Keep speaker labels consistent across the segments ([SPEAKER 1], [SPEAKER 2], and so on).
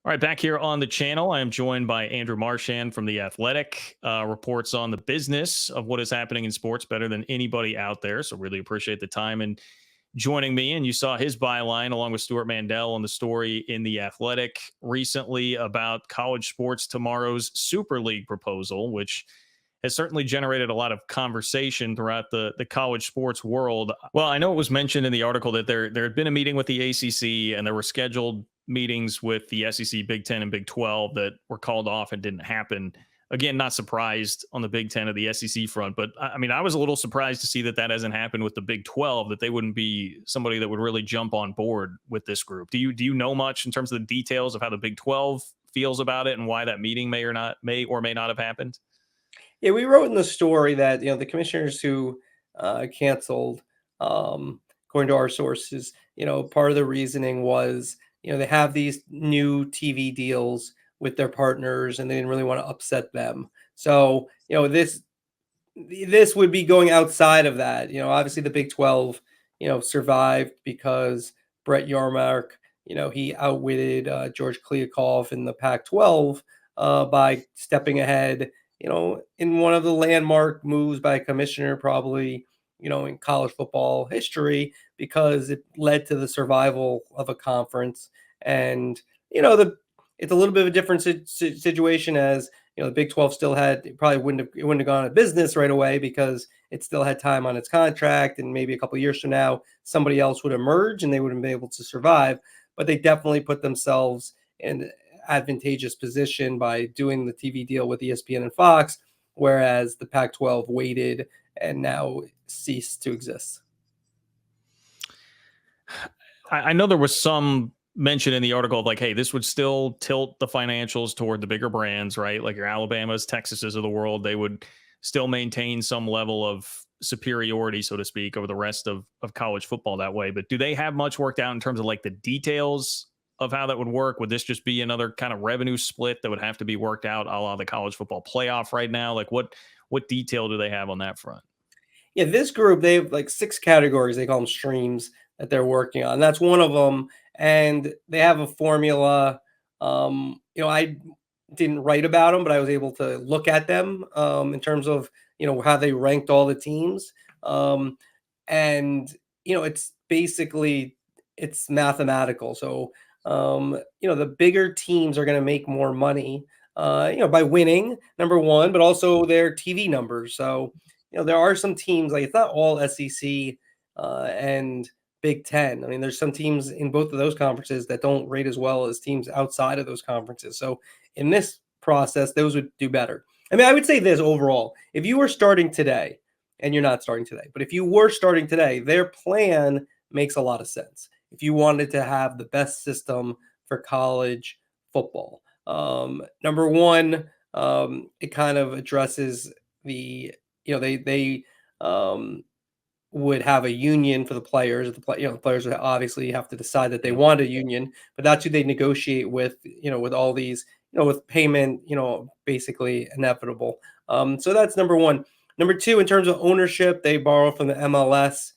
[SPEAKER 1] All right, back here on the channel, I am joined by Andrew Marchand from The Athletic. Reports on the business of what is happening in sports better than anybody out there. So, really appreciate the time and joining me. And you saw his byline along with Stuart Mandel on the story in The Athletic recently about college sports tomorrow's Super League proposal, which has certainly generated a lot of conversation throughout the college sports world. Well, I know it was mentioned in the article that there had been a meeting with the ACC and there were scheduled meetings with the SEC, Big Ten, and Big 12 that were called off and didn't happen. Again, not surprised on the Big Ten or the SEC front, but I mean, I was a little surprised to see that hasn't happened with the Big 12, that they wouldn't be somebody that would really jump on board with this group. Do you know much in terms of the details of how the Big 12 feels about it and why that meeting may or may not have happened?
[SPEAKER 2] Yeah, we wrote in the story that the commissioners who canceled, according to our sources, part of the reasoning was they have these new TV deals with their partners, and they didn't really want to upset them. So this would be going outside of that. Obviously the Big 12, survived because Brett Yarmark, he outwitted George Kliavkoff in the Pac-12 by stepping ahead in one of the landmark moves by a commissioner, probably, in college football history, because it led to the survival of a conference. And, it's a little bit of a different situation as, the Big 12 still had, probably wouldn't have gone out of business right away because it still had time on its contract. And maybe a couple of years from now, somebody else would emerge and they wouldn't be able to survive. But they definitely put themselves in advantageous position by doing the TV deal with ESPN and Fox, whereas the Pac-12 waited and now ceased to exist.
[SPEAKER 1] I know there was some mention in the article of like, hey, this would still tilt the financials toward the bigger brands, right? Like your Alabamas, Texases of the world, they would still maintain some level of superiority, so to speak, over the rest of college football that way. But do they have much worked out in terms of like the details of how that would work? Would this just be another kind of revenue split that would have to be worked out a la the college football playoff right now? Like what detail do they have on that front?
[SPEAKER 2] Yeah, this group, they have like 6 categories. They call them streams that they're working on. That's one of them. And they have a formula. I didn't write about them, but I was able to look at them in terms of, how they ranked all the teams. And, it's basically, it's mathematical. So, the bigger teams are going to make more money, by winning, number one, but also their TV numbers. So, there are some teams, like it's not all SEC and Big Ten. I mean, there's some teams in both of those conferences that don't rate as well as teams outside of those conferences. So in this process, those would do better. I mean, I would say this overall, if you were starting today, and you're not starting today, but if you were starting today, their plan makes a lot of sense. If you wanted to have the best system for college football, number one, it kind of addresses the they would have a union for the players. The players would obviously have to decide that they want a union, but that's who they negotiate with. With all these, with payment, basically inevitable. So that's number one. Number two, in terms of ownership, they borrow from the MLS,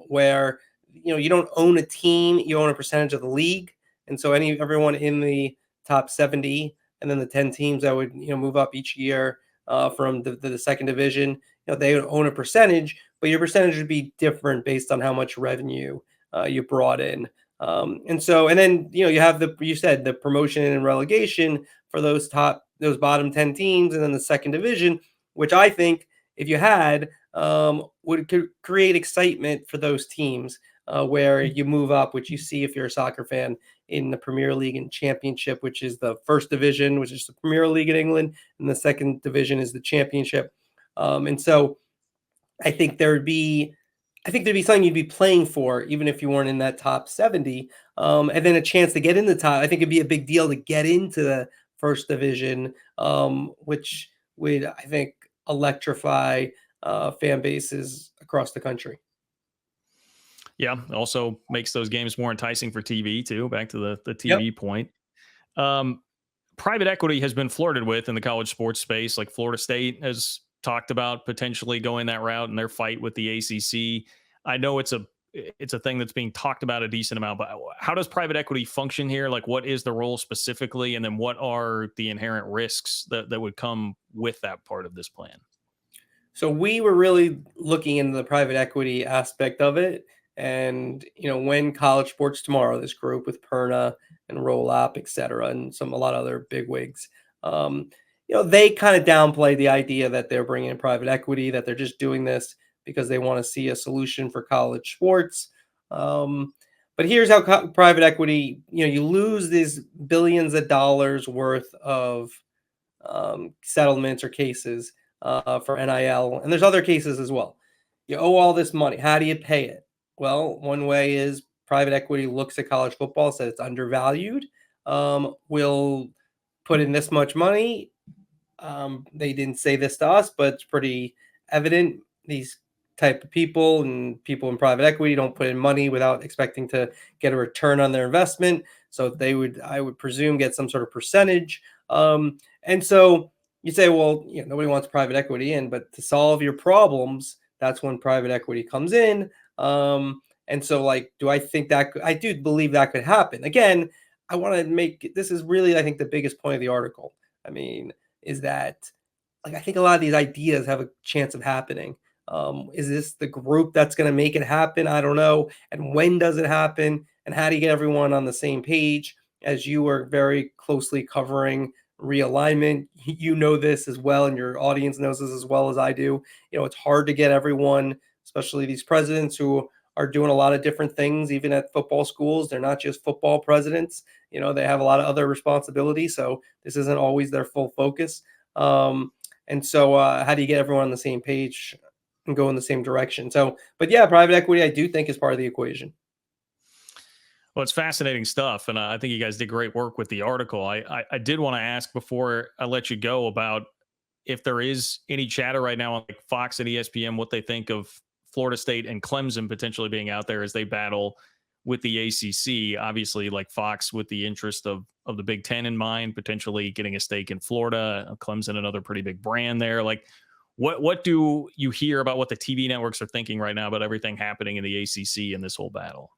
[SPEAKER 2] where you don't own a team, you own a percentage of the league, and so everyone in the top 70, and then the 10 teams that would move up each year from the second division, they would own a percentage, but your percentage would be different based on how much revenue you brought in. And then you have you said the promotion and relegation for those bottom 10 teams, and then the second division, which I think if you had could create excitement for those teams where you move up, which you see if you're a soccer fan in the Premier League and Championship, which is the first division, which is the Premier League in England, and the second division is the Championship. And so I think there'd be something you'd be playing for, even if you weren't in that top 70. And then a chance to get in the top. I think it'd be a big deal to get into the first division, which would, I think, electrify fan bases across the country.
[SPEAKER 1] Yeah, also makes those games more enticing for TV too. Back to the TV point. Private equity has been flirted with in the college sports space. Like Florida State has talked about potentially going that route in their fight with the ACC. I know it's a it's a thing that's being talked about a decent amount. But how does private equity function here? Like, what is the role specifically, and then what are the inherent risks that would come with that part of this plan?
[SPEAKER 2] So we were really looking into the private equity aspect of it. And, when College Sports Tomorrow, this group with Perna and Rollap, et cetera, and a lot of other bigwigs, they kind of downplay the idea that they're bringing in private equity, that they're just doing this because they want to see a solution for college sports. But here's how private equity, you lose these billions of dollars worth of settlements or cases for NIL. And there's other cases as well. You owe all this money. How do you pay it? Well, one way is private equity looks at college football, says it's undervalued. We'll put in this much money. They didn't say this to us, but it's pretty evident. These type of people and people in private equity don't put in money without expecting to get a return on their investment. So they would, I would presume, get some sort of percentage. And so you say, well, nobody wants private equity in, but to solve your problems, that's when private equity comes in. And so, do I think that I do believe that could happen? Again, I want to make this is really, I think, the biggest point of the article. I mean, is that I think a lot of these ideas have a chance of happening. Is this the group that's going to make it happen? I don't know. And when does it happen? And how do you get everyone on the same page? As you are very closely covering realignment, you know this as well, and your audience knows this as well as I do. It's hard to get everyone, especially these presidents who are doing a lot of different things, even at football schools. They're not just football presidents. They have a lot of other responsibilities. So this isn't always their full focus. And so how do you get everyone on the same page and go in the same direction? So, but yeah, private equity, I do think, is part of the equation.
[SPEAKER 1] Well, it's fascinating stuff, and I think you guys did great work with the article. I did want to ask before I let you go about if there is any chatter right now on Fox and ESPN, what they think of Florida State and Clemson potentially being out there as they battle with the ACC. Obviously, Fox with the interest of the Big Ten in mind, potentially getting a stake in Florida, Clemson, another pretty big brand there. What do you hear about what the TV networks are thinking right now about everything happening in the ACC and this whole battle?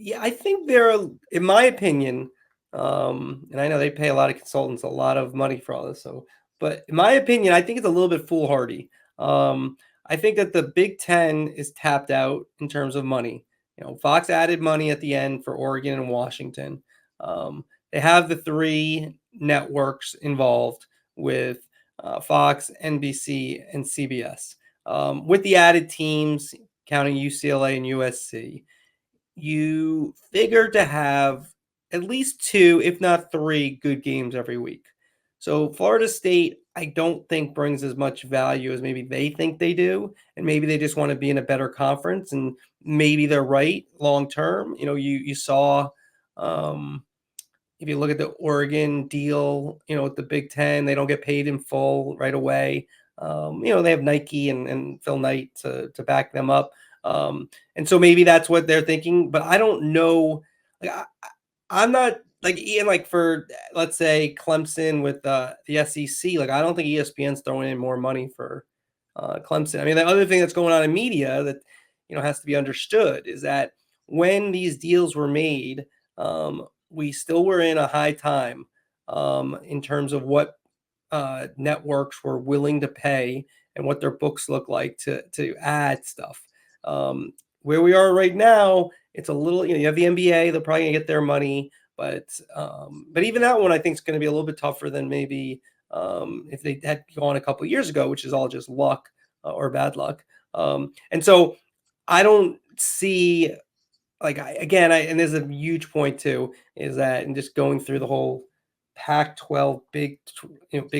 [SPEAKER 2] Yeah, I think they're, in my opinion, and I know they pay a lot of consultants a lot of money for all this. So, but in my opinion, I think it's a little bit foolhardy. I think that the Big Ten is tapped out in terms of money. Fox added money at the end for Oregon and Washington. They have the three networks involved with Fox, NBC, and CBS. With the added teams, counting UCLA and USC, you figure to have at least two, if not three, good games every week. So Florida State, I don't think brings as much value as maybe they think they do. And maybe they just want to be in a better conference, and maybe they're right long term. You saw, if you look at the Oregon deal, with the Big Ten, they don't get paid in full right away. They have Nike and Phil Knight to back them up. And so maybe that's what they're thinking, but I don't know. I'm not Ian, for, let's say, Clemson with the SEC. I don't think ESPN's throwing in more money for Clemson. I mean, the other thing that's going on in media that, has to be understood is that when these deals were made, we still were in a high time in terms of what networks were willing to pay and what their books look like to add stuff. Where we are right now, it's a little, you have the NBA, they're probably gonna get their money, but even that one I think is going to be a little bit tougher than maybe if they had gone a couple of years ago, which is all just luck or bad luck. And so I don't see, and there's a huge point too, is that, and just going through the whole Pac-12, Big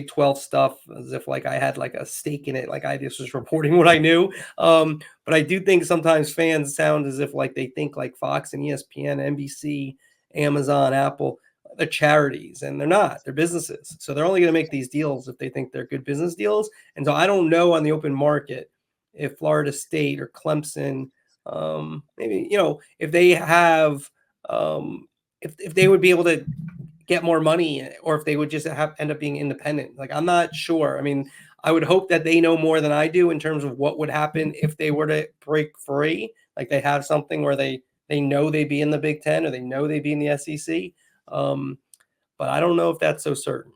[SPEAKER 2] 12 stuff, as if I had a stake in it, I just was reporting what I knew. But I do think sometimes fans sound as if they think Fox and ESPN, NBC, Amazon, Apple, they're charities, and they're not. They're businesses. So they're only going to make these deals if they think they're good business deals. And so I don't know on the open market if Florida State or Clemson, maybe, if they have, if they would be able to get more money, or if they would just end up being independent. I'm not sure. I mean, I would hope that they know more than I do in terms of what would happen if they were to break free. like they have something where they know they be in the Big Ten or they know they be in the SEC. But I don't know if that's so certain.